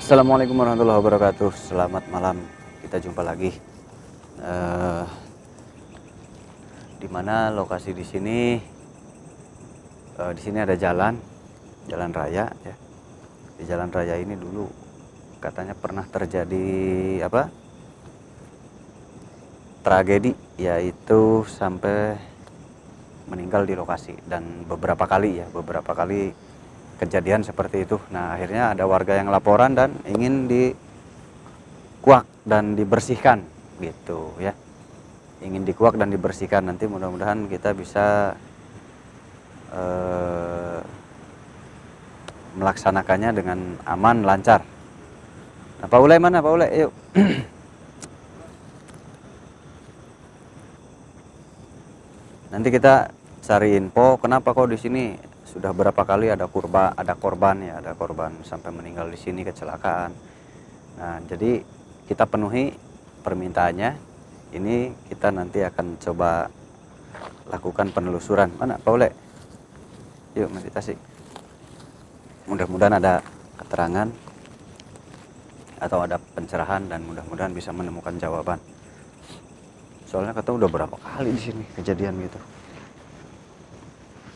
Assalamualaikum warahmatullahi wabarakatuh. Selamat malam. Kita jumpa lagi. Di mana lokasi di sini? Di sini ada jalan raya. Ya. Di jalan raya ini dulu katanya pernah terjadi tragedi, yaitu sampai meninggal di lokasi, dan beberapa kali kejadian seperti itu. Nah, akhirnya ada warga yang laporan dan ingin dikuak dan dibersihkan gitu ya. Ingin dikuak dan dibersihkan. Nanti mudah-mudahan kita bisa melaksanakannya dengan aman, lancar. Nah, Pak Ule mana? Pak Ule, yuk. Nanti kita cari info kenapa kok di sini sudah berapa kali ada korban sampai meninggal di sini, kecelakaan. Nah, jadi kita penuhi permintaannya. Ini kita nanti akan coba lakukan penelusuran. Mana Pak Ule? Yuk meditasi. Mudah-mudahan ada keterangan atau ada pencerahan, dan mudah-mudahan bisa menemukan jawaban. Soalnya kata udah berapa kali di sini kejadian gitu.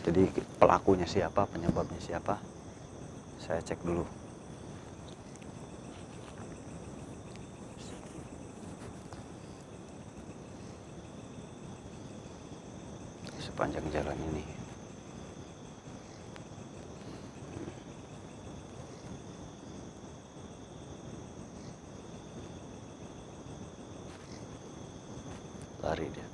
Jadi pelakunya siapa, penyebabnya siapa, saya cek dulu. Sepanjang jalan ini. Lari dia.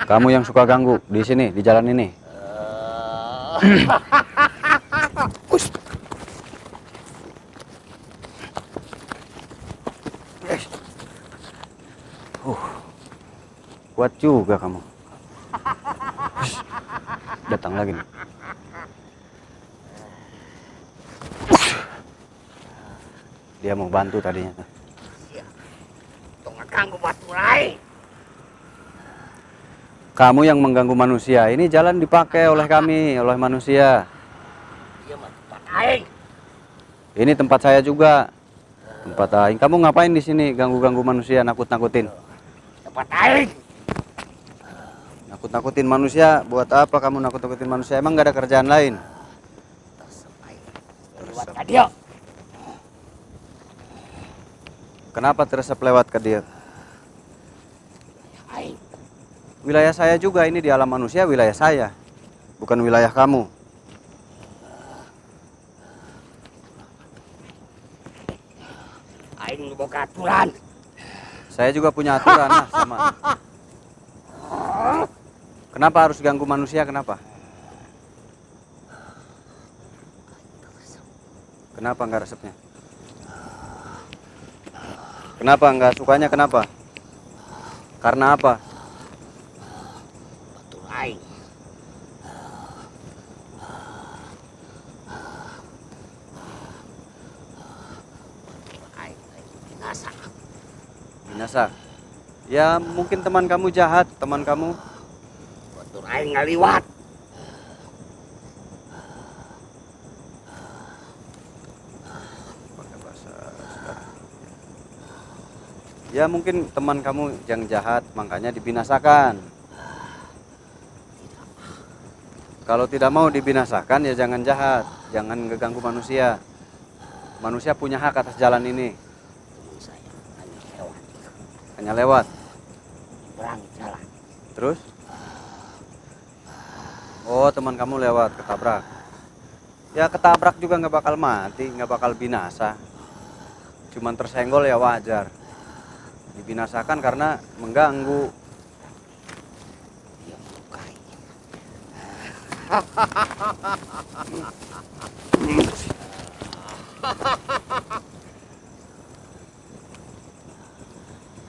Kamu yang suka ganggu di sini, di jalan ini. Kuat juga kamu. Datang lagi nih. Dia mau bantu tadinya. Kamu yang mengganggu manusia. Ini jalan dipakai oleh kami, oleh manusia. Ini tempat saya juga. Tempat aing. Kamu ngapain di sini ganggu-ganggu manusia, nakut-nakutin? Tempat aing. Nakut-nakutin manusia. Buat apa kamu nakut-nakutin manusia? Emang gak ada kerjaan lain? Kenapa teresep lewat ke dia? Wilayah saya juga, ini di alam manusia, wilayah saya, bukan wilayah kamu. Aing boga aturan. Saya juga punya aturan sama. Kenapa harus ganggu manusia? Kenapa? Kenapa nggak resepnya? Kenapa nggak sukanya? Kenapa? Karena apa? Aing. Binasa. Binasa. Ya mungkin teman kamu jahat, teman kamu. Batur aing ngaliwat. Pakai bahasa sekarang. Ya mungkin teman kamu yang jahat, makanya dibinasakan. Kalau tidak mau dibinasakan ya jangan jahat, jangan ngeganggu manusia. Manusia punya hak atas jalan ini. Hanya lewat. Berang jalan. Terus? Oh, teman kamu lewat, ketabrak. Ya ketabrak juga nggak bakal mati, nggak bakal binasa. Cuman tersenggol ya wajar. Dibinasakan karena mengganggu.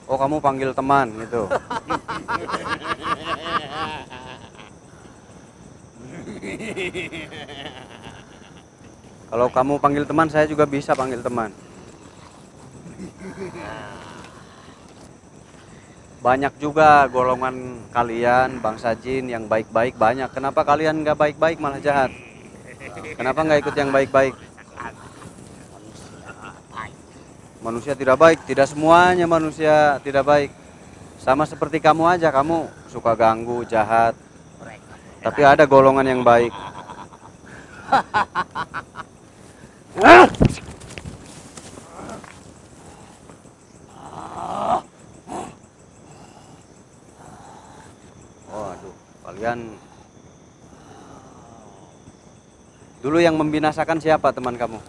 Oh, kamu panggil teman gitu. Kalau kamu panggil teman, saya juga bisa panggil teman. Banyak juga golongan kalian bangsa jin yang baik-baik banyak. Kenapa kalian nggak baik-baik malah jahat? Kenapa nggak ikut yang baik-baik? Manusia tidak baik, tidak semuanya manusia tidak baik. Sama seperti kamu aja, kamu suka ganggu, jahat. Tapi ada golongan yang baik. Oh, aduh, kalian dulu yang membinasakan siapa teman kamu?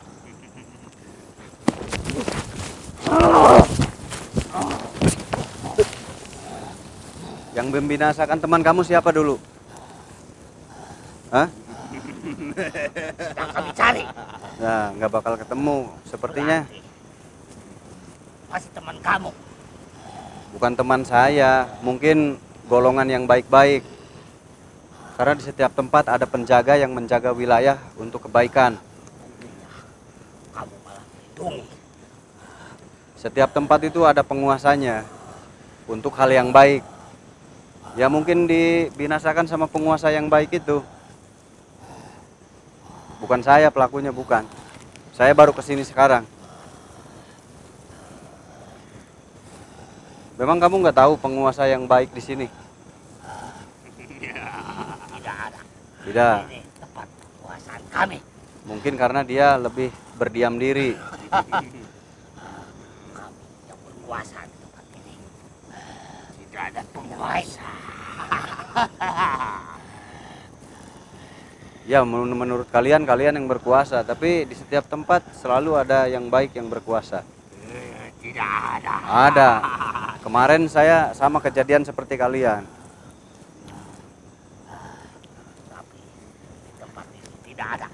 Yang membinasakan teman kamu siapa dulu? Hah? Sedang kami cari. Nah, nggak bakal ketemu sepertinya. Masih teman kamu. Bukan teman saya, mungkin golongan yang baik-baik. Karena di setiap tempat ada penjaga yang menjaga wilayah untuk kebaikan. Kamu malah melindungi. Setiap tempat itu ada penguasanya untuk hal yang baik. Ya mungkin dibinasakan sama penguasa yang baik itu. Bukan saya pelakunya, bukan. Saya baru kesini sekarang. Memang kamu nggak tahu penguasa yang baik di sini? Tidak ada. Tidak. Ini tempat kekuasaan kami. Mungkin karena dia lebih berdiam diri. Kami yang berkuasa di tempat ini. Tidak ada penguasa. Ya menurut kalian, kalian yang berkuasa. Tapi di setiap tempat selalu ada yang baik yang berkuasa. Tidak ada. Ada. Kemarin saya sama kejadian seperti kalian. Tapi di tempat ini tidak ada.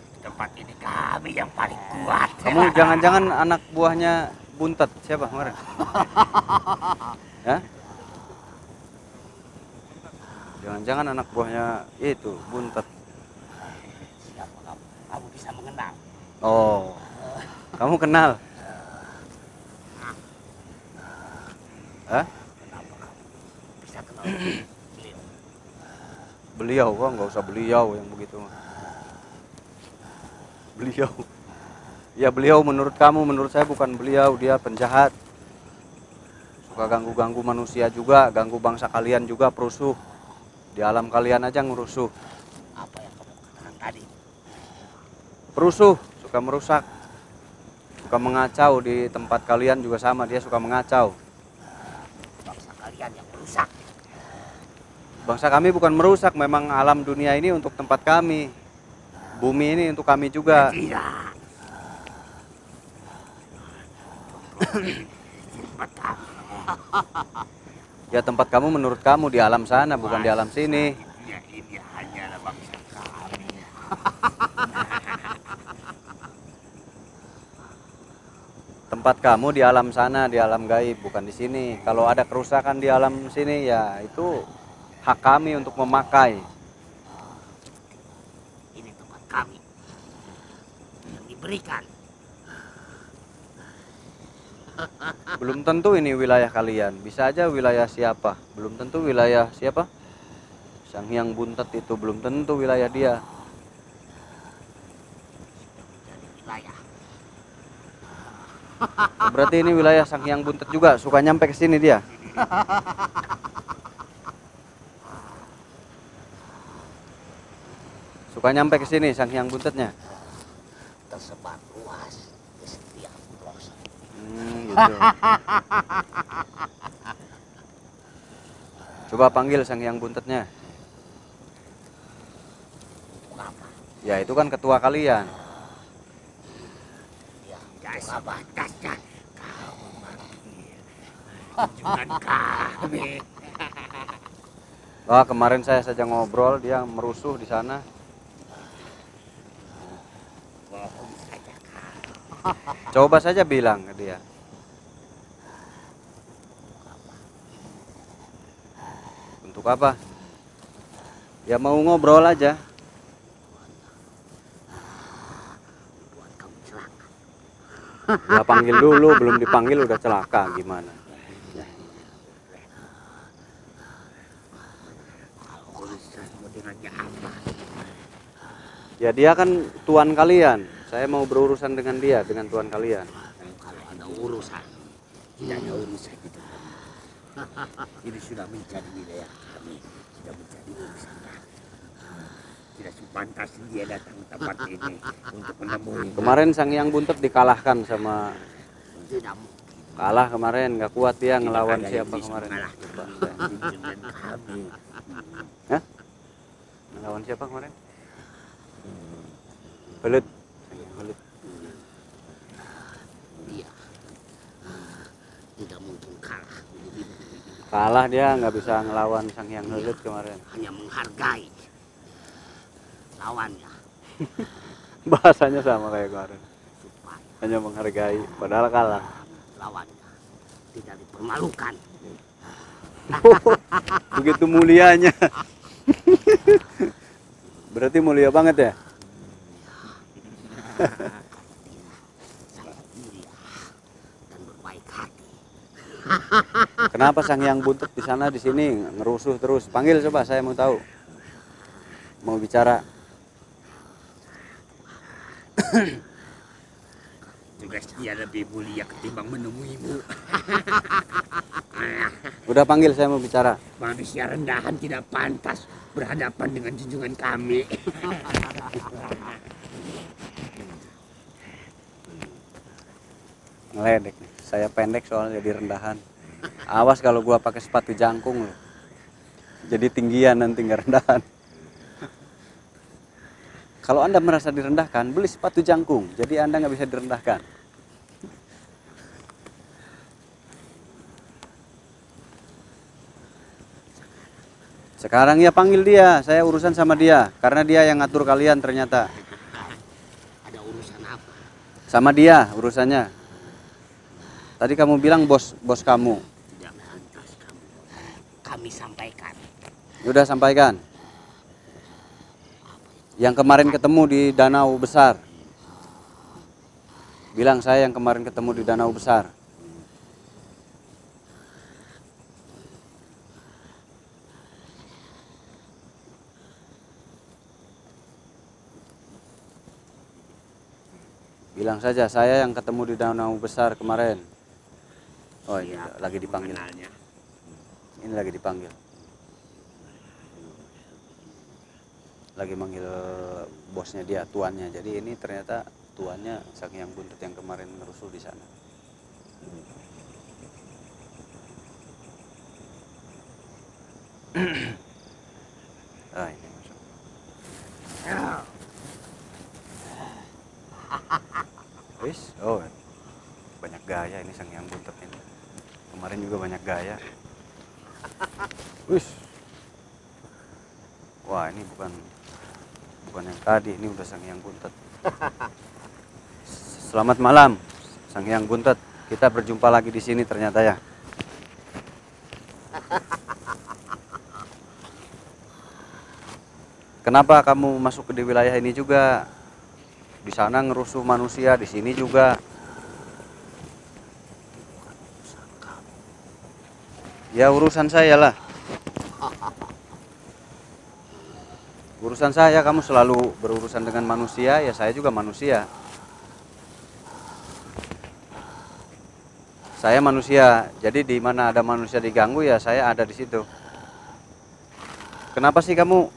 Di tempat ini kami yang paling kuat. Kamu jangan-jangan anak buahnya Buntet siapa kemarin? Ya? Jangan-jangan anak buahnya itu Buntet. Siapa kamu? Kamu bisa mengenal. Oh, kamu kenal? Hah? Kenapa kamu bisa kenal beliau? Beliau, kok nggak usah beliau yang begitu. Beliau. Ya beliau menurut kamu, menurut saya bukan beliau, dia penjahat. Suka ganggu-ganggu manusia juga, ganggu bangsa kalian juga, perusuh. Di alam kalian aja ngerusuh. Apa yang kamu katakan tadi? Perusuh, suka merusak. Suka mengacau di tempat kalian juga sama, dia suka mengacau. Bangsa kalian yang merusak. Bangsa kami bukan merusak, memang alam dunia ini untuk tempat kami. Bumi ini untuk kami juga. Tidak. Tempat kamu. Ya tempat kamu menurut kamu di alam sana, bukan di alam sini. Ya, ini hanyalah bangsa kami. Tempat kamu di alam sana, di alam gaib, bukan di sini. Kalau ada kerusakan di alam sini, ya itu hak kami untuk memakai. Ini tempat kami yang diberikan. Belum tentu ini wilayah kalian, bisa aja wilayah siapa. Belum tentu wilayah siapa? Sang Hyang Buntet itu belum tentu wilayah dia. Dari wilayah. Berarti ini wilayah Sang Hyang Buntet juga, suka nyampe ke sini dia. Suka nyampe ke sini Sang Hyang Buntetnya. Tersebar luas di setiap pelosok. Gitu. Coba panggil Sang Hyang Buntetnya. Mengapa? Ya itu kan ketua kalian. Ya, jasa batasnya. Kamu manggil kunjungan kami. Wah, kemarin saya saja ngobrol, dia merusuh di sana. Bohong saja kamu. Coba saja bilang ke dia. Untuk apa? Ya mau ngobrol aja. Lah panggil dulu, belum dipanggil udah celaka gimana? Kalau urusanmu dengannya apa? Ya dia kan tuan kalian. Saya mau berurusan dengan dia, dengan tuan kalian. Kalau ada urusan, tidak ada urusan itu. Ini sudah menjadi wilayah kami, sudah menjadi urusan kami. Tidak sepantas dia datang ke tempat ini untuk menemui. Kemarin Sang Hyang Buntet dikalahkan sama Tidak mungkin. kalah kemarin, nggak kuat dia Tidak ngelawan ada yang siapa bisa kemarin? mengalahkan Lupa saya. junjungan kami. Hah? Ngelawan siapa kemarin? Belut. Sang Hyang Belut. Dia tidak mungkin kalah. Kalah dia nggak bisa ngelawan Sang Hyang Belut kemarin. Hanya menghargai lawannya Bahasanya sama kayak kemarin. supaya Hanya menghargai, padahal kalah. lawannya tidak dipermalukan. Begitu mulianya. Berarti mulia banget ya? Sangat mulia dan berbaik hati. Kenapa Sang Hyang Buntet di sana di sini ngerusuh terus? Panggil coba, saya mau tahu. Mau bicara. Tugas dia lebih mulia ketimbang menemuimu. Udah panggil, saya mau bicara. Manusia rendahan tidak pantas berhadapan dengan junjungan kami. Ngeledek nih. Saya pendek soalnya jadi rendahan. Awas kalau gua pakai sepatu jangkung loh. Jadi tinggian nanti nggak rendahan. Kalau Anda merasa direndahkan, beli sepatu jangkung. Jadi Anda nggak bisa direndahkan. Sekarang ya panggil dia, saya urusan sama dia. Karena dia yang ngatur kalian ternyata. Ada urusan apa? Sama dia urusannya. Tadi kamu bilang bos kamu. Tidak pantas kamu. Kami sampaikan. Udah sampaikan. Yang kemarin ketemu di danau besar. Bilang saya yang kemarin ketemu di danau besar. Bilang saja saya yang ketemu di danau besar kemarin. Oh ini lagi dipanggil. Mengenalnya. Ini lagi dipanggil. Lagi manggil bosnya dia, tuannya. Jadi ini ternyata tuannya Sang Hyang Buntet yang kemarin ngerusuh di sana. Ah ini masuk. Wis, oh banyak gaya ini Sang Hyang Buntet ini. Kemarin juga banyak gaya. Wis. Wah ini bukan yang tadi, ini udah Sang Hyang Buntet. Selamat malam, Sang Hyang Buntet. Kita berjumpa lagi di sini ternyata ya. Kenapa kamu masuk ke di wilayah ini juga? Di sana ngerusuh manusia, di sini juga. Ya urusan saya lah. Urusan saya, kamu selalu berurusan dengan manusia, ya saya juga manusia. Saya manusia, jadi di mana ada manusia diganggu ya saya ada di situ. Kenapa sih kamu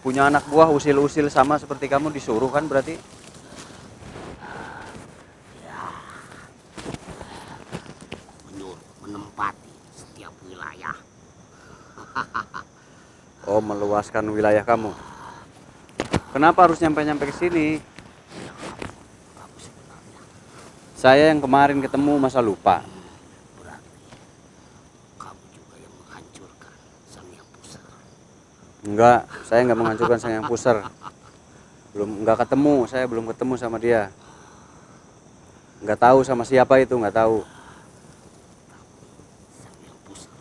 punya anak buah usil-usil sama seperti kamu disuruh kan berarti? Menempati setiap wilayah. Oh, meluaskan wilayah kamu. Kenapa harus nyampe-nyampe ke sini? Kamu sebenarnya Saya yang kemarin ketemu masa lupa. berarti kamu juga yang menghancurkan Sang Hyang Pusar. Enggak, saya nggak menghancurkan Sang Hyang Pusar. Nggak ketemu, saya belum ketemu sama dia. Nggak tahu sama siapa itu, nggak tahu. Sang Hyang Pusar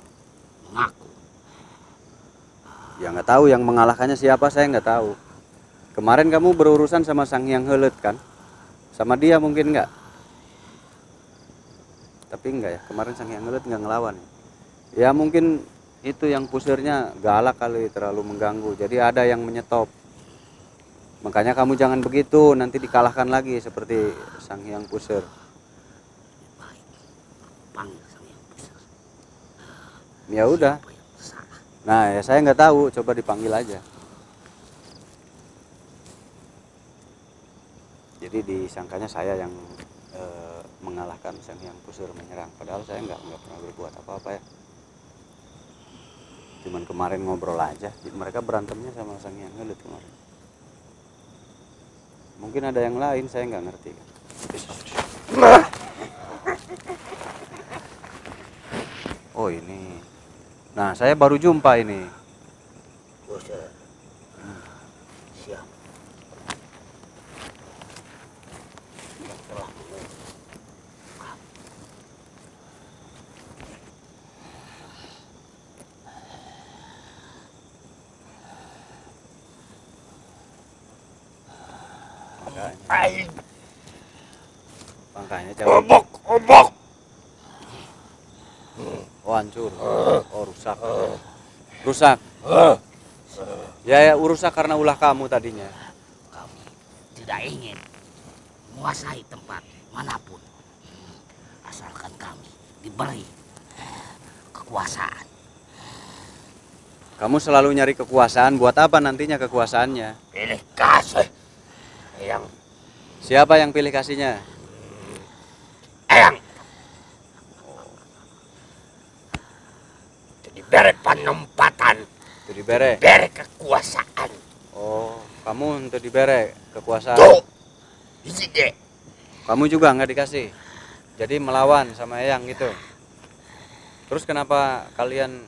mengaku Ya nggak tahu yang mengalahkannya siapa, saya nggak tahu. Kemarin kamu berurusan sama Sang Hyang Heuleut kan? Sama dia mungkin nggak? Tapi enggak ya, kemarin Sang Hyang Gelut enggak ngelawan. Ya mungkin itu yang pusirnya galak kali, terlalu mengganggu. Jadi ada yang menyetop. Makanya kamu jangan begitu, nanti dikalahkan lagi seperti Sang Hyang Pusir. Baik, panggil Sang Hyang Pusir. Ya udah. Siapa yang bersalah? Nah, ya saya nggak tahu, coba dipanggil aja. Jadi disangkanya saya yang mengalahkan Sang Hyang Pusir menyerang, padahal saya nggak pernah berbuat apa-apa ya. Cuman kemarin ngobrol aja, mereka berantemnya sama Sang Hyang Gelut kemarin. Mungkin ada yang lain, saya nggak ngerti kan. Oh ini, nah saya baru jumpa ini. Pusir. Siap. Yang telah mengungkap. Aing. Makanya cewek. Obok. Oh hancur, oh rusak, rusak. Ya rusak karena ulah kamu tadinya. Kami tidak ingin menguasai tempat manapun. Asalkan kami diberi kekuasaan. Kamu selalu nyari kekuasaan, buat apa nantinya kekuasaannya? Pilih kasih yang Siapa yang pilih kasihnya? Eyang. Itu diberi penempatan, Itu dibere. diberi kekuasaan. Oh, kamu untuk dibere kekuasaan. Tuh, isi deh. Kamu juga nggak dikasih. Jadi melawan sama Eyang gitu. Terus kenapa kalian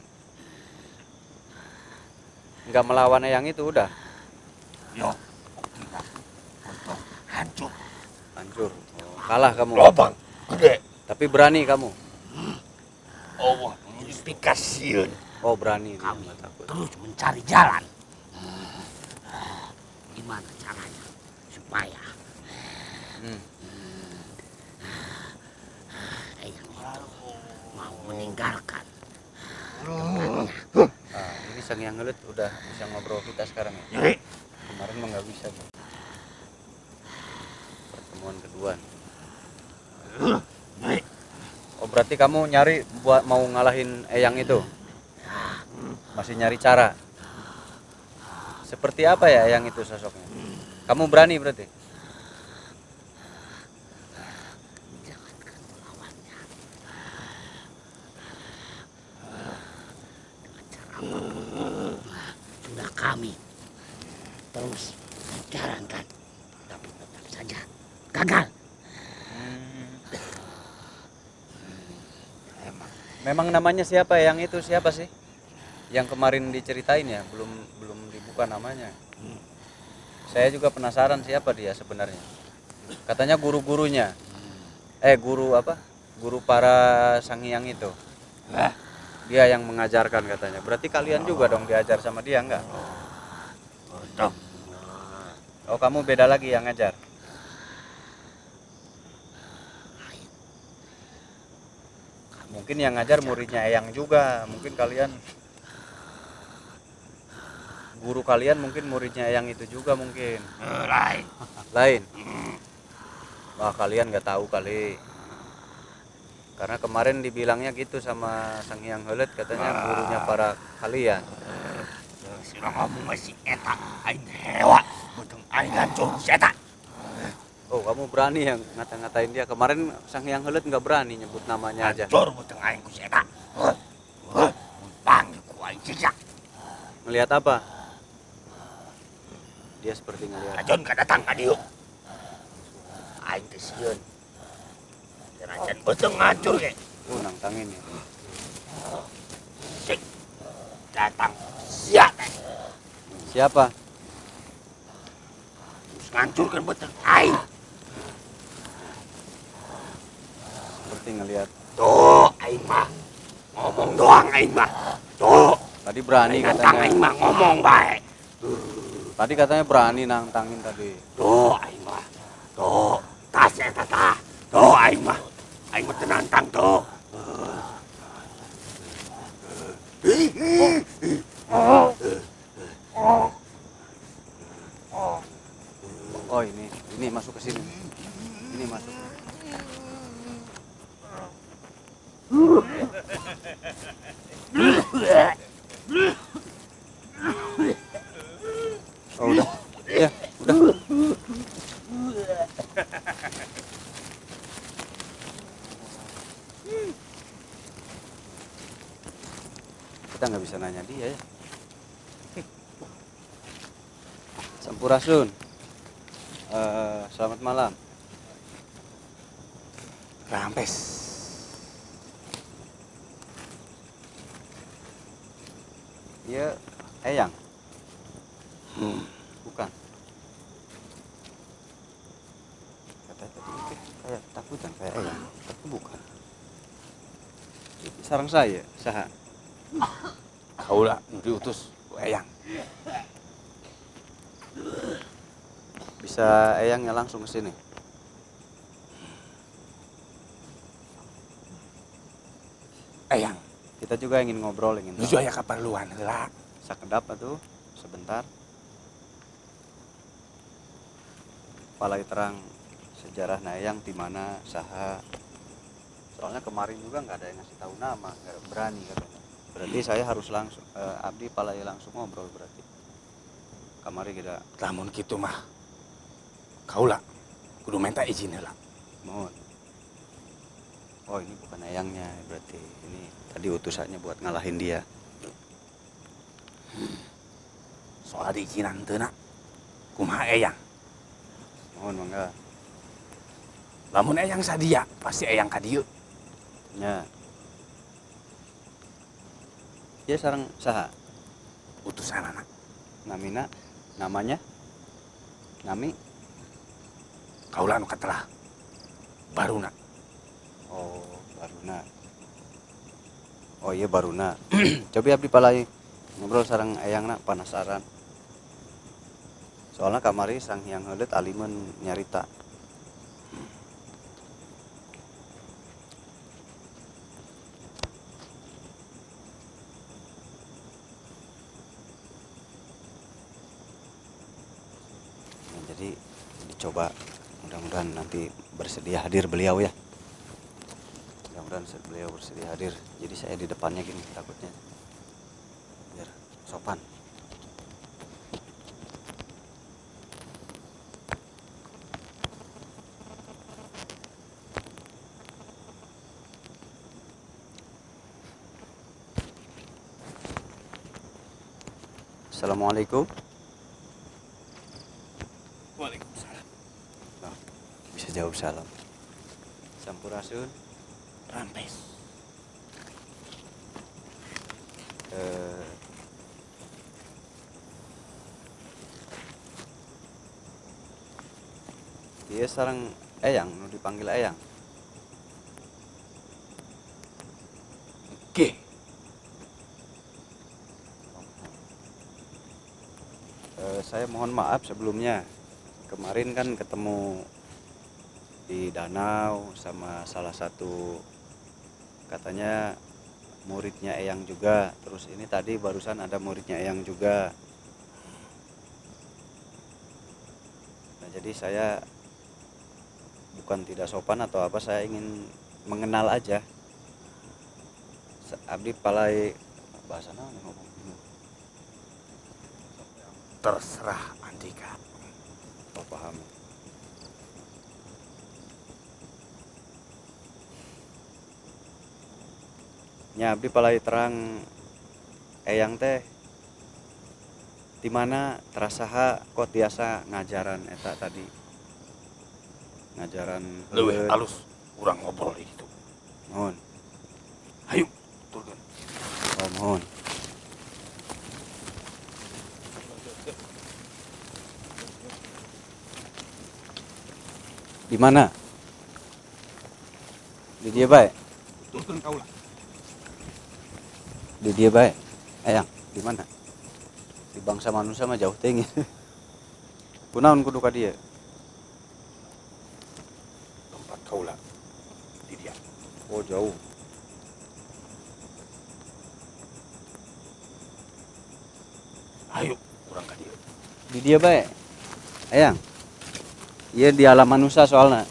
nggak melawan Eyang itu udah? Yo, kita untung hancur. Hancur. Oh, kalah kamu. Lobang gede. Tapi berani kamu. Allah modifikasiun. Oh berani. Kami Nggak takut. terus mencari jalan. Gimana caranya supaya Eyang itu mau meninggalkan tempatnya. Nah, ini Sang Hyang Gelut udah bisa ngobrol kita sekarang ya. Kemarin mah nggak bisa. Bang. Pertemuan kedua. Oh berarti kamu nyari buat mau ngalahin Eyang itu? Masih nyari cara. Seperti apa ya Eyang itu sosoknya? Kamu berani berarti? Jangankan melawannya. Dengan cara apapun sudah kami terus jalankan, tapi tetap saja gagal. Memang namanya siapa Eyang itu siapa sih? Yang kemarin diceritain ya, belum dibuka namanya. Saya juga penasaran siapa dia sebenarnya. Katanya guru-gurunya. Guru apa? Guru para Sang Hyang itu. Dia yang mengajarkan katanya. Berarti kalian juga dong diajar sama dia enggak? Oh, kamu beda lagi yang ngajar. Mungkin yang ngajar muridnya Eyang juga. Mungkin kalian guru kalian mungkin muridnya Eyang itu juga mungkin. Lain. Wah, kalian nggak tahu kali. Karena kemarin dibilangnya gitu sama Sang Hyang Gelut, katanya gurunya para kalian. Sudah ngomong masih eta, aing hewa, betul aing hancur eta. Oh, kamu berani yang ngata-ngatain dia. Kemarin Sang Hyang Gelut nggak berani nyebut namanya aja. Hancur betul aing ku eta. Panggil ku aing sisa. Ngelihat apa? Dia seperti ngelihat. Rajon ka datang ka dieu. Aing teh sieun. Rajon betul ngacur ge. Nangtangin ya. Sik. Datang sia teh. Siapa? Terus ngancurkeun betul aing. Seperti ngelihat. Tuh aing mah ngomong doang aing mah. Tuh. Tadi berani Nantang aing katanya. mah ngomong bae. Tadi katanya berani nantangin tadi. Tuh aing mah. Tuh tas eta tah. Tuh aing mah. Aing mah tenantang tuh. Oh ini masuk ke sini. Ini masuk. Oh udah, ya udah. Kita nggak bisa nanya dia ya. Sampurasun. Selamat malam. Rampes. Iya, Eyang. Bukan. Kata tadi kayak takutan kayak Eyang, tapi bukan. Sarang saya, saha. Kaula nu diutus ku Eyang. Bisa Eyangnya langsung ke sini. Eyang, Kita juga ingin ngobrol, ingin nuju aya kaperluan heula. sakedap atuh sebentar. Palai terang sejarah Eyang di mana saha. Soalnya kemarin juga nggak ada yang ngasih tahu nama, nggak berani katanya. Berarti saya harus langsung abdi palai langsung ngobrol berarti. Kamari kita Lamun kitu mah kaula kudu minta izin heula. mohon. Oh ini bukan Eyangnya berarti. Ini tadi utusannya buat ngalahin dia. Soal diizinan teu na. Kumaha Eyang? Mohon mangga. Lamun Eyang sadia, pasti Eyang ka dieu. Ya. Dia sareng saha? Utusanana. Namina, namanya? Nami? Kaula nu katelah. Baruna. Oh, Baruna. Oh iya Baruna. Coba abdi palai ngobrol sareng Eyangna penasaran. Soalnya kamari sang hyang heuleut alimeun nyarita. Nah, jadi dicoba, mudah-mudahan nanti bersedia hadir beliau ya. Mudah-mudahan beliau bersedia hadir. Jadi saya di depannya gini takutnya biar sopan. Assalamualaikum. Waalaikumsalam. Nah, bisa jawab salam. Sampurasun. Rampes. Eh, dia sareng Eyang, nu dipanggil Eyang. Oke. Saya mohon maaf sebelumnya. Kemarin kan ketemu di danau sama salah satu katanya muridnya Eyang juga. Terus ini tadi barusan ada muridnya Eyang juga. Nah, jadi saya bukan tidak sopan atau apa, saya ingin mengenal aja. Abdi palai bahasa naon ngomong. Terserah Andika. Oh, paham. Nya abdi palai terang Eyang teh di mana terasaha kok tiasa ngajaran eta tadi. Ngajaran Leuwih heuleut. alus urang ngobrol di ditu. Mohon. Hayu, turun. Oh, mohon. Di mana? Di dia bae. Turun kaula. Di dia bae. Eyang, di mana? Di bangsa manusia mah jauh teuing. Kunaon kudu ka dieu? Tempat kaula di dia. jauh. Ayo, kurang kali. Di dia baik. Ayang. Iya di alam manusia soalnya.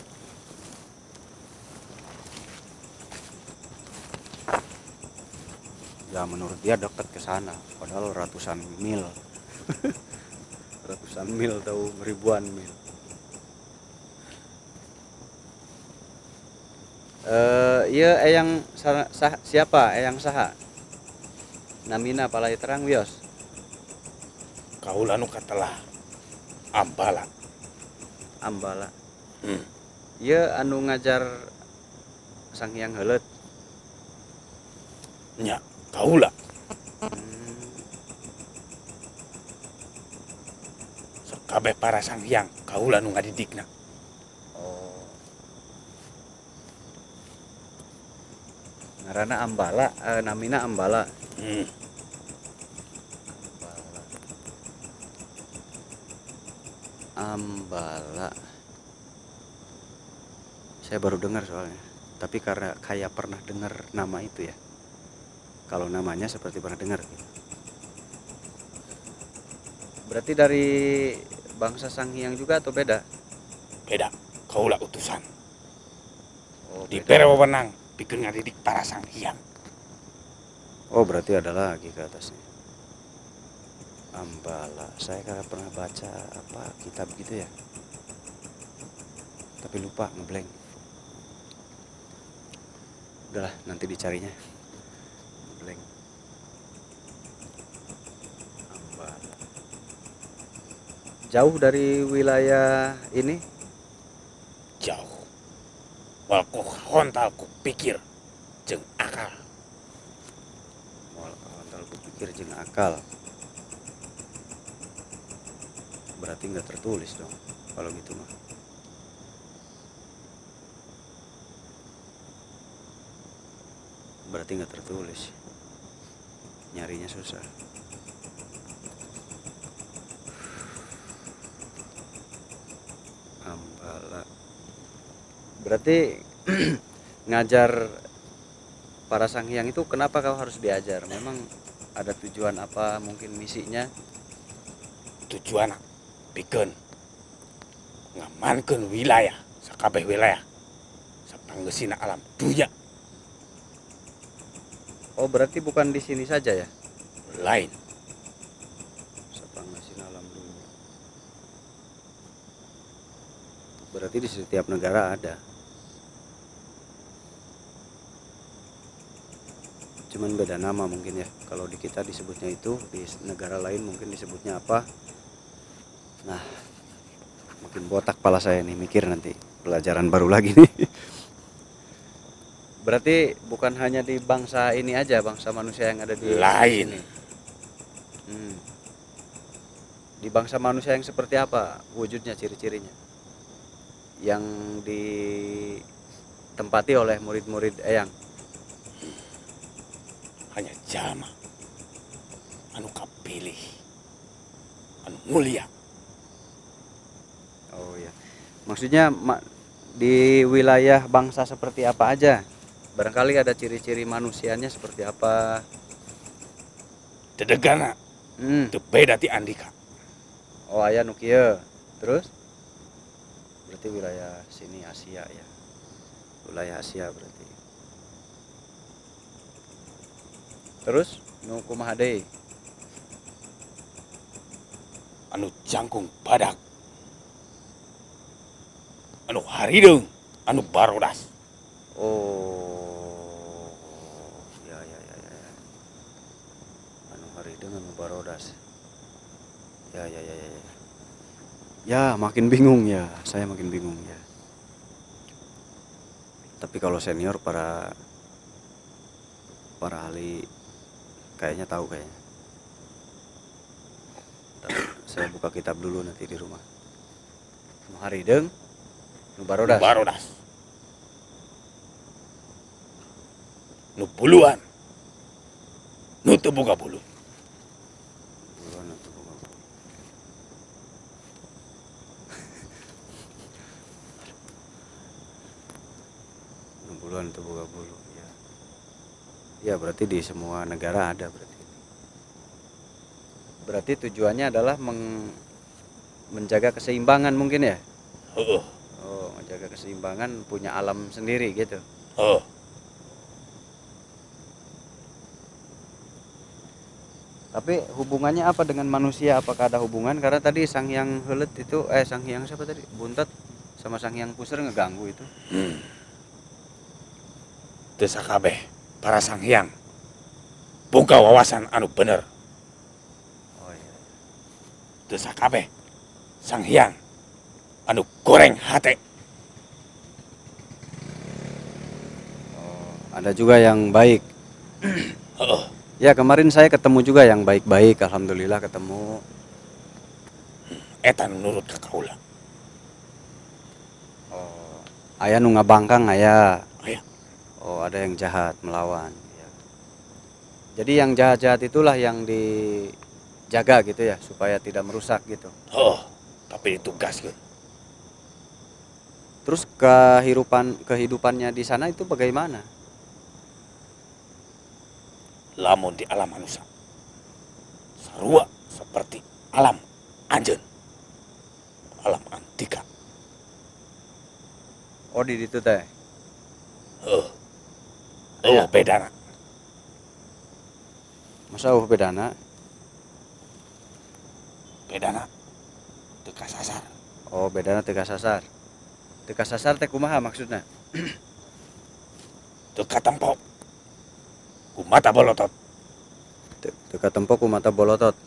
Ya menurut dia dekat ke sana, padahal ratusan mil. Ratusan mil tahu ribuan mil. Iya eyang siapa? Eyang saha? Namina palai terang wios. Kaulah nu katalah Ambala. Ambala. Hmm. Iya anu ngajar Sang Hyang Heuleut. Nya, kaulah. Kabeh para sang hyang kaulah nu ngadidikna. Oh. Ngaranna Ambala, namina Ambala. Hmm. Ambala. Saya baru dengar soalnya. Tapi karena kayak pernah dengar nama itu ya. Kalau namanya seperti pernah dengar gitu. Berarti dari bangsa Sang Hyang juga atau beda? Beda, kaulah utusan. Oh, Diberi wewenang bikin ngadidik para sang hyang. Oh, berarti ada lagi ke atasnya. Ambala. Saya karena pernah baca apa kitab gitu ya. Tapi lupa ngeblank. Udahlah, nanti dicarinya. Ngeblank. Ambala. Jauh dari wilayah ini? Jauh. Walku hontal ku pikir jeung akal. Hontal ku pikir jeung akal. Berarti nggak tertulis dong kalau gitu mah. Berarti nggak tertulis. Nyarinya susah. Ambala. Berarti ngajar para sang hyang itu kenapa kau harus diajar? Memang ada tujuan apa, mungkin misinya? Tujuan bikin ngamankeun wilayah, sakabeh wilayah sapanggeusina alam dunya. Oh, berarti bukan di sini saja ya? Lain. Sapanggeusina alam dunia. Berarti di setiap negara ada. Cuman beda nama mungkin ya. Kalau di kita disebutnya itu, di negara lain mungkin disebutnya apa. Nah, makin botak kepala saya nih mikir nanti. Pelajaran baru lagi nih. Berarti bukan hanya di bangsa ini aja, bangsa manusia yang ada di Lain. sini. Di bangsa manusia yang seperti apa wujudnya, ciri-cirinya? Yang ditempati oleh murid-murid Eyang. Hanya jalma anu kapilih, anu mulia. Oh ya, maksudnya di wilayah bangsa seperti apa aja? Barangkali ada ciri-ciri manusianya seperti apa? Dedegana teu beda ti Andika. Oh aya nu kieu. Terus? Berarti wilayah sini Asia ya. Wilayah Asia berarti. Terus nu kumaha deui? Anu jangkung badak, anu harideung, anu barodas. Oh, ya. Anu harideung anu barodas. Ya. Ya, makin bingung ya. Saya makin bingung ya. Tapi kalau senior para ahli kayaknya tahu kayaknya. Tapi saya buka kitab dulu nanti di rumah. Nu harideung, nu barodas. Nu barodas. Nu buluan. Nu teu boga bulu. Buluan nu teu boga bulu. Nu buluan teu boga bulu. Ya berarti di semua negara ada berarti. Berarti tujuannya adalah menjaga keseimbangan mungkin ya. Heeh. Oh, menjaga keseimbangan, punya alam sendiri gitu. Heeh. Tapi hubungannya apa dengan manusia? Apakah ada hubungan? Karena tadi Sang Hyang Heuleut itu Sang Hyang siapa tadi? Buntet sama Sang Hyang Puseur ngeganggu itu. Teu sakabeh para sanghyang boga wawasan anu bener. Oh iya. Teu sakabeh sanghyang anu goreng hate. Oh, ada juga yang baik. Heeh. Ya kemarin saya ketemu juga yang baik-baik, alhamdulillah ketemu. Eta nurut ka kaula. Oh, aya nu ngabangkang aya. Aya. Oh, ada yang jahat melawan. Ya. Jadi yang jahat-jahat itulah yang dijaga gitu ya, supaya tidak merusak gitu. Heeh. Tapi ditugaskeun. Terus kehidupannya di sana itu bagaimana? Lamun di alam manusia sarua seperti alam anjeun, alam antika. Oh, di situ teh. Oh, bedana. Masa bedana? Bedana teu kasasar. Oh, bedana teu kasasar. Teu kasasar teh kumaha maksudna? Teu katempo ku mata bolotot. Teu katempo ku mata bolotot.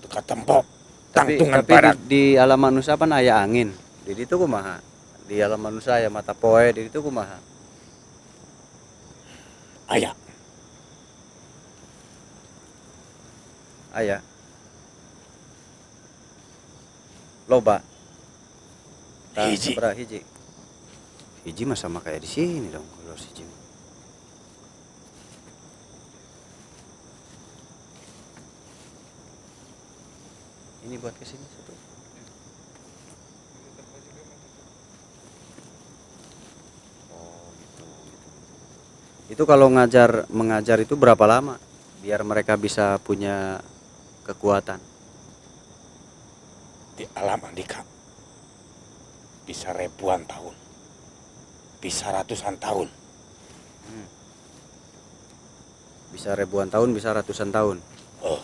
Teu katempo Tapi tangtungan barat. di alam manusia pan aya angin. Di ditu kumaha? Di alam manusia aya mata poe, di ditu kumaha? Aya. Aya. Loba. Hiji. Sabaraha hiji? Hiji mah sama kayak di sini dong kalau hiji. Ini buat ke sini satu. Oh, gitu. Itu kalau mengajar itu berapa lama biar mereka bisa punya kekuatan? Di alam andika bisa ribuan tahun, bisa ratusan tahun. Bisa ribuan tahun, bisa ratusan tahun. Oh,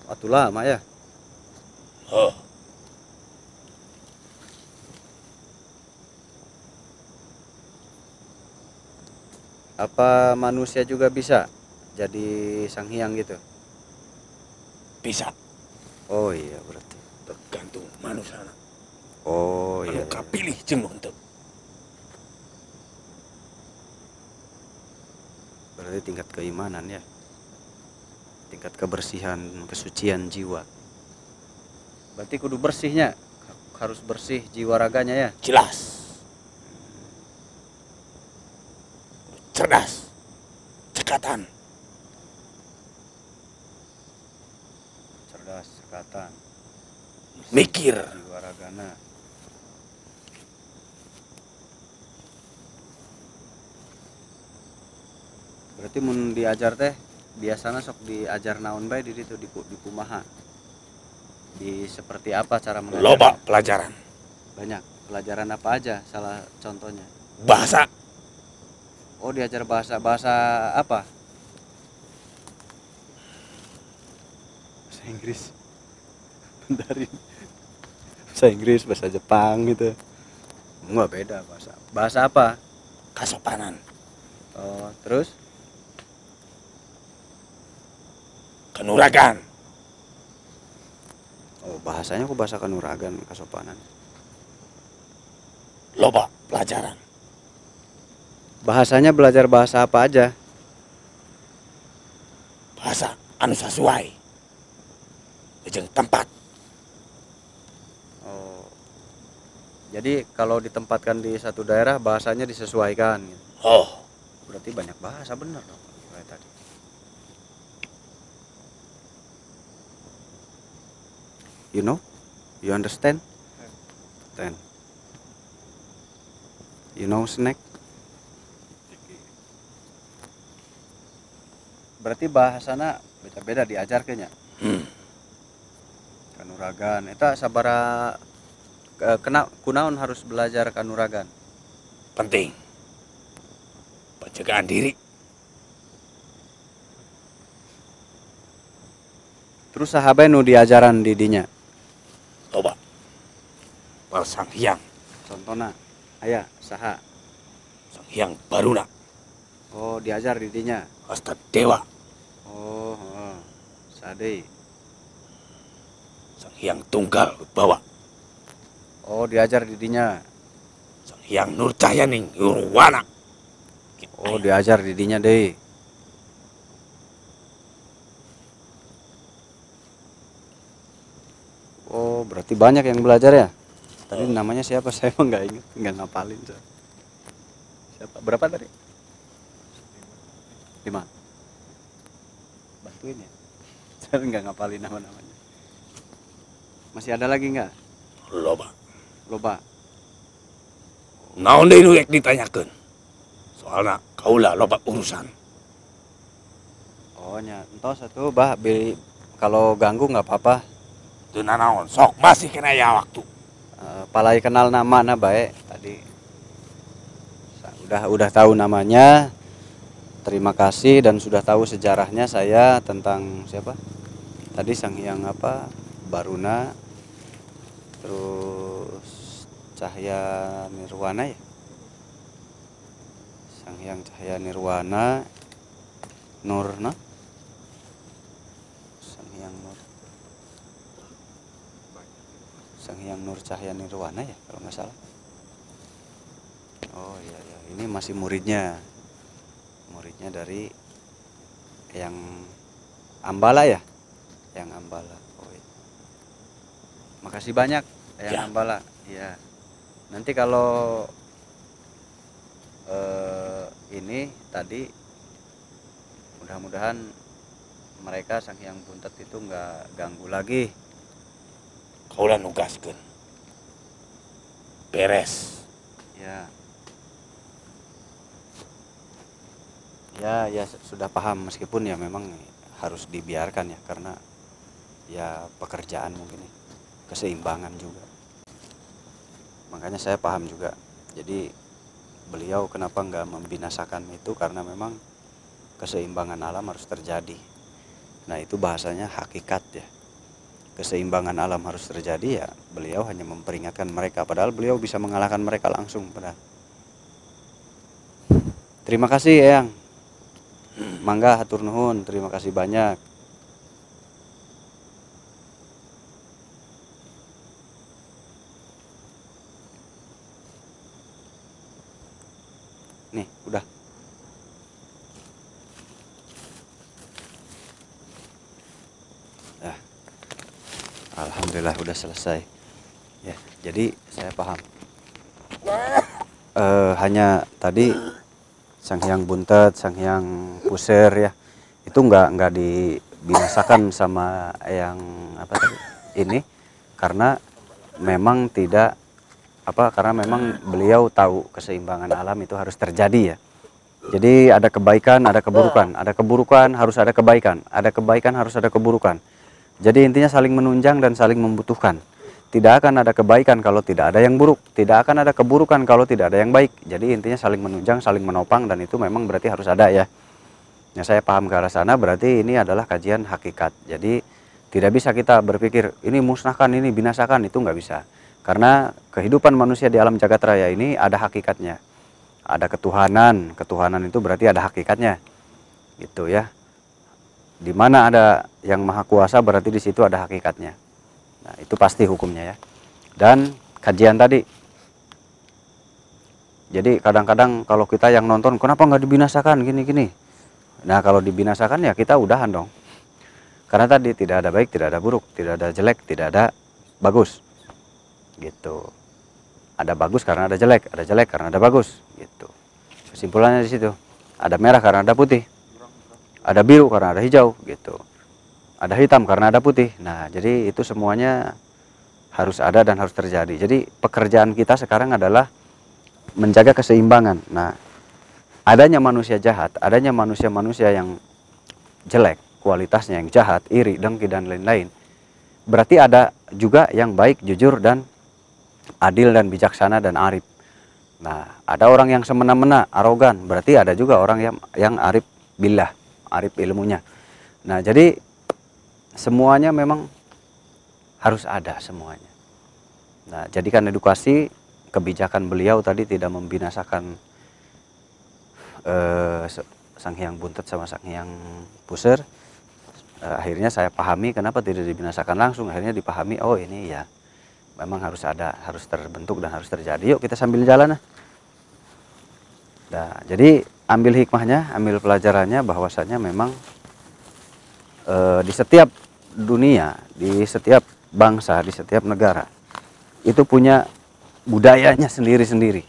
Waktu lama ya. oh. Apa manusia juga bisa jadi sang hyang gitu? Bisa. Oh iya berarti. Tergantung manusia. Oh iya. Anu kapilih jeung henteu. Berarti tingkat keimanan ya. Tingkat kebersihan, kesucian jiwa. Berarti kudu bersihnya. Harus bersih jiwa raganya ya. Jelas. Cerdas. Cekatan. Cerdas, cekatan. Mikir. Jiwa ragana. Berarti mun diajar teh biasanya sok diajar naon bae di ditu di kumaha. Di seperti apa cara mengajar? Loba pelajaran. Banyak. Pelajaran apa aja salah contohnya? Bahasa. Oh, diajar bahasa apa? Bahasa Inggris. Mandarin. Bahasa Inggris, bahasa Jepang gitu. Enggak beda bahasa. Bahasa apa? Kasopanan. Oh, terus? Kanuragan. Oh, bahasanya kok bahasa Kanuragan, kasopanan. Loba pelajaran. Bahasanya belajar bahasa apa aja? Bahasa anu sesuai jeung tempat. Oh. Jadi kalau ditempatkan di satu daerah bahasanya disesuaikan gitu. Oh, Berarti banyak bahasa bener dong kayak tadi. You know? You understand? Ten. You know snack? Berarti bahasana beda-beda diajarkannya. Kanuragan. Eta sabara kena kunaon harus belajar kanuragan. Penting. Penjagaan diri. Terus sahabat nu diajaran didinya. Coba. Wal Sang Hyang. Contohnya, aya saha. Sang Hyang Baruna. Oh, diajar didinya. Asta Dewa. Oh, sadei. Sang Hyang Tunggal Bawa. Oh, diajar didinya. Sang Hyang Nur Cahyaning Nirwana. Oh, diajar didinya deh. Oh, berarti banyak yang belajar ya? Tadi namanya siapa? Saya emang nggak ingat, nggak ngapalin. Siapa? Berapa tadi? 5. Bantuin ya. Saya nggak ngapalin nama-namanya. Masih ada lagi nggak? Loba. Loba. Naon deui nu rek ditanyakeun? Soalna kaula loba urusan. Oh, nya entos satu bah beli kalau ganggu nggak apa-apa. Teu nanaon, sok masih kena ya waktu. Palai kenal nama na baik tadi. Udah tahu namanya. Terima kasih dan sudah tahu sejarahnya saya tentang siapa? Tadi Sang Hyang apa? Baruna. Terus Cahya Nirwana ya. Sang Hyang Cahya Nirwana. Nur no? Sang Hyang Nur. Sang Hyang Nur Cahya Nirwana ya kalau nggak salah. Oh iya ya, ini masih muridnya dari yang Ambala ya, yang Ambala. Oh iya. Makasih banyak yang Ya. Ambala. Ya. Nanti kalau ini tadi mudah-mudahan mereka Sang Hyang Buntet itu nggak ganggu lagi. Kaula nugaskeun. Beres. Ya. Ya sudah paham meskipun ya memang harus dibiarkan ya karena ya pekerjaan mungkin ya, keseimbangan juga. Makanya saya paham juga. Jadi beliau kenapa nggak membinasakan itu karena memang keseimbangan alam harus terjadi. Nah itu bahasanya hakikat ya. Keseimbangan alam harus terjadi ya beliau hanya memperingatkan mereka padahal beliau bisa mengalahkan mereka langsung padahal. Terima kasih Eyang. Mangga hatur nuhun, terima kasih banyak. Nih, udah. Nah, alhamdulillah udah selesai. Ya, jadi saya paham. Hanya tadi Sang Hyang Buntet, Sang Hyang Pusir ya, itu nggak dibinasakan sama yang apa tadi ini karena memang tidak apa karena memang beliau tahu keseimbangan alam itu harus terjadi ya. Jadi ada kebaikan, ada keburukan, ada keburukan harus ada kebaikan, ada kebaikan harus ada keburukan. Jadi intinya saling menunjang dan saling membutuhkan. Tidak akan ada kebaikan kalau tidak ada yang buruk. Tidak akan ada keburukan kalau tidak ada yang baik. Jadi intinya saling menunjang, saling menopang dan itu memang berarti harus ada ya. Nah saya paham ke arah sana berarti ini adalah kajian hakikat. Jadi tidak bisa kita berpikir ini musnahkan, ini binasakan, itu nggak bisa. Karena kehidupan manusia di alam jagat raya ini ada hakikatnya. Ada ketuhanan, ketuhanan itu berarti ada hakikatnya. Gitu ya. Di mana ada yang maha kuasa berarti di situ ada hakikatnya. Nah, itu pasti hukumnya ya. Dan kajian tadi. Jadi kadang-kadang kalau kita yang nonton, kenapa nggak dibinasakan gini-gini? Nah, kalau dibinasakan ya kita udahan dong. Karena tadi tidak ada baik, tidak ada buruk, tidak ada jelek, tidak ada bagus. Gitu. Ada bagus karena ada jelek karena ada bagus. Gitu. Kesimpulannya di situ. Ada merah karena ada putih. Ada biru karena ada hijau. Gitu. Ada hitam karena ada putih. Nah, jadi itu semuanya harus ada dan harus terjadi. Jadi pekerjaan kita sekarang adalah menjaga keseimbangan. Nah, adanya manusia jahat, adanya manusia-manusia yang jelek, kualitasnya yang jahat, iri, dengki, dan lain-lain, berarti ada juga yang baik, jujur, dan adil, dan bijaksana, dan arif. Nah, ada orang yang semena-mena, arogan, berarti ada juga orang yang arif billah, arif ilmunya. Nah, jadi semuanya memang harus ada semuanya. Nah, jadikan edukasi, kebijakan beliau tadi tidak membinasakan Sang Hyang Buntet sama Sang Hyang Puseur. Akhirnya saya pahami kenapa tidak dibinasakan langsung. Akhirnya dipahami, oh ini ya memang harus ada, harus terbentuk dan harus terjadi. Yuk kita sambil jalan. Nah, jadi ambil hikmahnya, ambil pelajarannya, bahwasanya memang di setiap dunia, di setiap bangsa, di setiap negara itu punya budayanya sendiri-sendiri.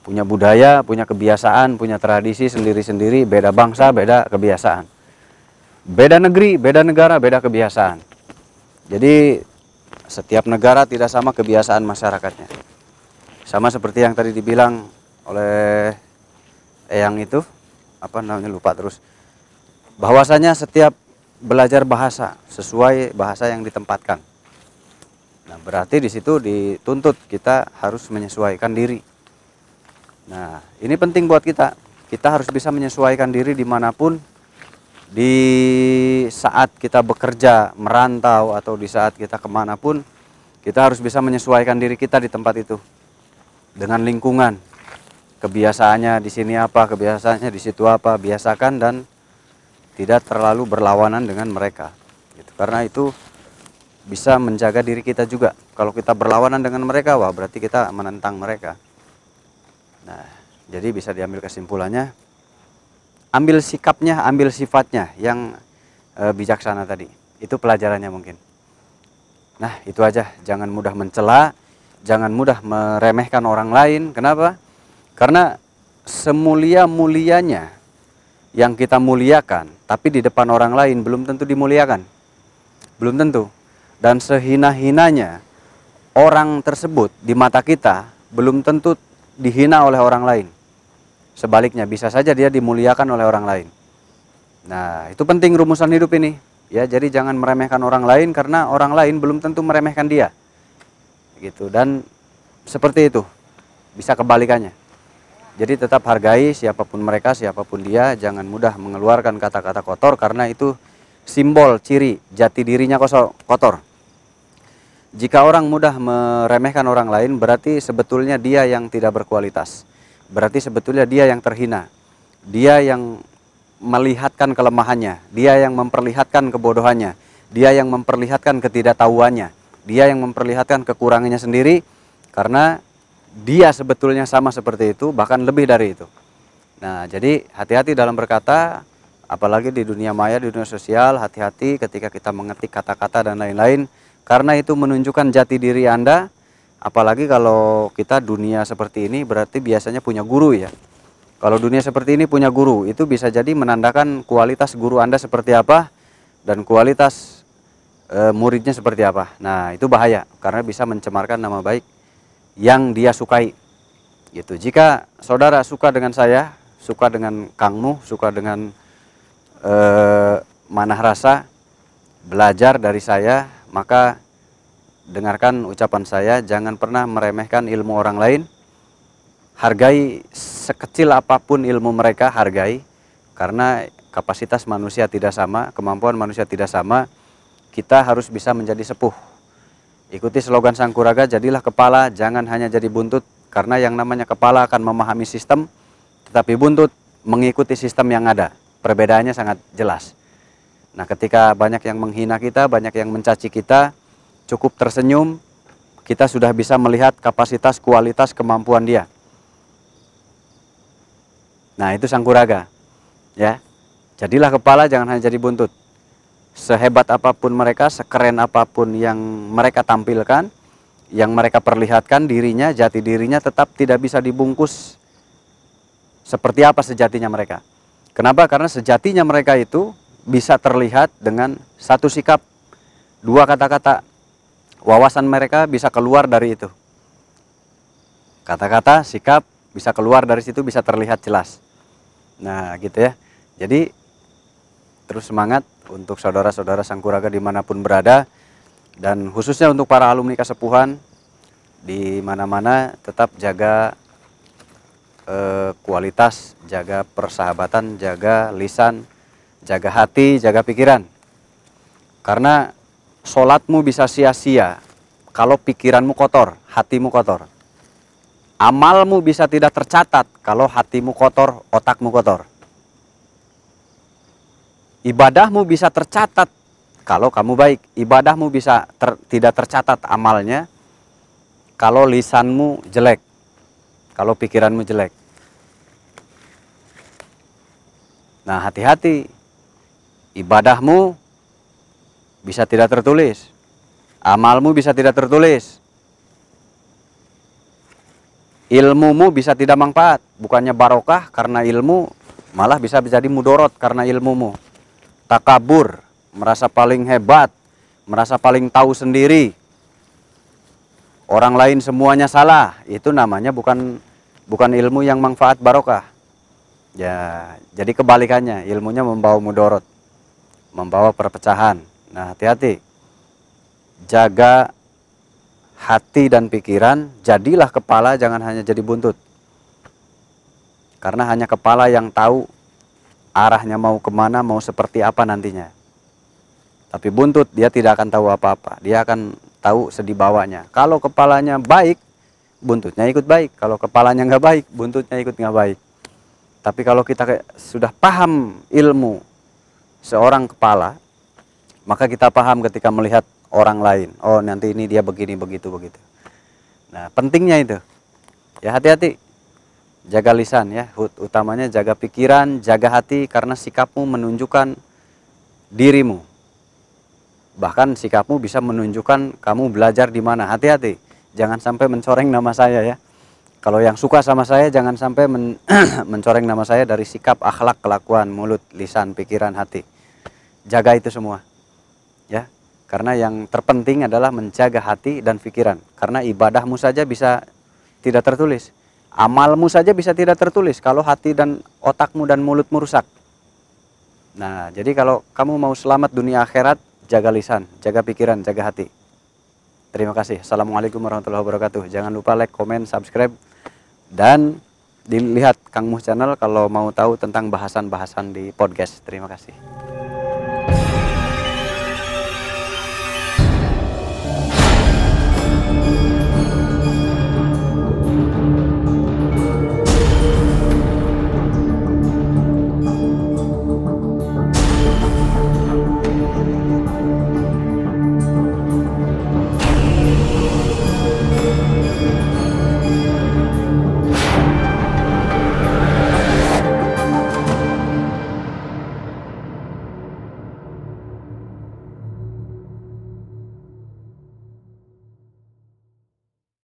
Punya budaya, punya kebiasaan, punya tradisi sendiri-sendiri, beda bangsa, beda kebiasaan. Beda negeri, beda negara, beda kebiasaan. Jadi setiap negara tidak sama kebiasaan masyarakatnya. Sama seperti yang tadi dibilang oleh Eyang itu, apa namanya, lupa terus. Bahwasanya setiap belajar bahasa sesuai bahasa yang ditempatkan. Nah, berarti di situ dituntut kita harus menyesuaikan diri. Nah, ini penting buat kita. Kita harus bisa menyesuaikan diri dimanapun, di saat kita bekerja, merantau, atau di saat kita kemanapun, kita harus bisa menyesuaikan diri kita di tempat itu. Dengan lingkungan, kebiasaannya di sini apa, kebiasaannya di situ apa, biasakan dan tidak terlalu berlawanan dengan mereka. Gitu. Karena itu bisa menjaga diri kita juga. Kalau kita berlawanan dengan mereka, wah berarti kita menentang mereka. Nah, jadi bisa diambil kesimpulannya, ambil sikapnya, ambil sifatnya yang bijaksana tadi. Itu pelajarannya mungkin. Nah, itu aja. Jangan mudah mencela, jangan mudah meremehkan orang lain. Kenapa? Karena semulia-mulianya yang kita muliakan, tapi di depan orang lain belum tentu dimuliakan. Belum tentu. Dan sehina-hinanya orang tersebut di mata kita belum tentu dihina oleh orang lain. Sebaliknya, bisa saja dia dimuliakan oleh orang lain. Nah, itu penting rumusan hidup ini. Ya, jadi jangan meremehkan orang lain karena orang lain belum tentu meremehkan dia. Gitu. Dan seperti itu. Bisa kebalikannya. Jadi tetap hargai siapapun mereka, siapapun dia, jangan mudah mengeluarkan kata-kata kotor karena itu simbol, ciri jati dirinya kotor. Jika orang mudah meremehkan orang lain, berarti sebetulnya dia yang tidak berkualitas. Berarti sebetulnya dia yang terhina. Dia yang melihatkan kelemahannya. Dia yang memperlihatkan kebodohannya. Dia yang memperlihatkan ketidaktahuannya. Dia yang memperlihatkan kekurangannya sendiri. Karena dia sebetulnya sama seperti itu, bahkan lebih dari itu. Nah, jadi hati-hati dalam berkata, apalagi di dunia maya, di dunia sosial, hati-hati ketika kita mengetik kata-kata dan lain-lain. Karena itu menunjukkan jati diri Anda, apalagi kalau kita dunia seperti ini berarti biasanya punya guru ya. Kalau dunia seperti ini punya guru, itu bisa jadi menandakan kualitas guru Anda seperti apa dan kualitas muridnya seperti apa. Nah, itu bahaya karena bisa mencemarkan nama baik yang dia sukai. Gitu. Jika saudara suka dengan saya, suka dengan Kangmu, suka dengan Manah Rasa, belajar dari saya, maka dengarkan ucapan saya, jangan pernah meremehkan ilmu orang lain. Hargai sekecil apapun ilmu mereka, hargai. Karena kapasitas manusia tidak sama, kemampuan manusia tidak sama. Kita harus bisa menjadi sepuh. Ikuti slogan Sangkuraga, jadilah kepala, jangan hanya jadi buntut. Karena yang namanya kepala akan memahami sistem, tetapi buntut mengikuti sistem yang ada. Perbedaannya sangat jelas. Nah, ketika banyak yang menghina kita, banyak yang mencaci kita, cukup tersenyum, kita sudah bisa melihat kapasitas, kualitas, kemampuan dia. Nah, itu Sangkuraga. Ya. Jadilah kepala, jangan hanya jadi buntut. Sehebat apapun mereka, sekeren apapun yang mereka tampilkan, yang mereka perlihatkan dirinya, jati dirinya tetap tidak bisa dibungkus seperti apa sejatinya mereka. Kenapa? Karena sejatinya mereka itu bisa terlihat dengan satu sikap, dua kata-kata. Wawasan mereka bisa keluar dari itu. Kata-kata, sikap bisa keluar dari situ, bisa terlihat jelas. Nah gitu ya. Jadi terus semangat untuk saudara-saudara Sangkuraga dimanapun berada. Dan khususnya untuk para alumni Kasepuhan, di mana-mana tetap jaga kualitas, jaga persahabatan, jaga lisan, jaga hati, jaga pikiran. Karena sholatmu bisa sia-sia kalau pikiranmu kotor, hatimu kotor. Amalmu bisa tidak tercatat kalau hatimu kotor, otakmu kotor. Ibadahmu bisa tercatat kalau kamu baik. Ibadahmu bisa tidak tercatat amalnya kalau lisanmu jelek, kalau pikiranmu jelek. Nah, hati-hati. Ibadahmu bisa tidak tertulis. Amalmu bisa tidak tertulis. Ilmumu bisa tidak manfaat. Bukannya barokah karena ilmu, malah bisa jadi mudorot karena ilmumu. Takabur, merasa paling hebat, merasa paling tahu sendiri. Orang lain semuanya salah. Itu namanya bukan ilmu yang manfaat barokah. Ya, jadi kebalikannya, ilmunya membawa mudorot, membawa perpecahan. Nah, hati-hati. Jaga hati dan pikiran, jadilah kepala, jangan hanya jadi buntut. Karena hanya kepala yang tahu arahnya mau kemana, mau seperti apa nantinya. Tapi buntut dia tidak akan tahu apa-apa, dia akan tahu sedih bawanya. Kalau kepalanya baik, buntutnya ikut baik. Kalau kepalanya nggak baik, buntutnya ikut nggak baik. Tapi kalau kita sudah paham ilmu seorang kepala, maka kita paham ketika melihat orang lain. Oh, nanti ini dia begini, begitu. Nah, pentingnya itu. Ya, hati-hati. Jaga lisan ya, utamanya jaga pikiran, jaga hati, karena sikapmu menunjukkan dirimu. Bahkan sikapmu bisa menunjukkan kamu belajar di mana. Hati-hati. Jangan sampai mencoreng nama saya ya. Kalau yang suka sama saya jangan sampai mencoreng nama saya dari sikap, akhlak, kelakuan, mulut, lisan, pikiran, hati. Jaga itu semua. Ya. Karena yang terpenting adalah menjaga hati dan pikiran. Karena ibadahmu saja bisa tidak tertulis. Amalmu saja bisa tidak tertulis kalau hati dan otakmu dan mulutmu rusak. Nah, jadi kalau kamu mau selamat dunia akhirat, jaga lisan, jaga pikiran, jaga hati. Terima kasih. Assalamualaikum warahmatullahi wabarakatuh. Jangan lupa like, komen, subscribe. Dan dilihat Kang Mus Channel kalau mau tahu tentang bahasan-bahasan di podcast. Terima kasih.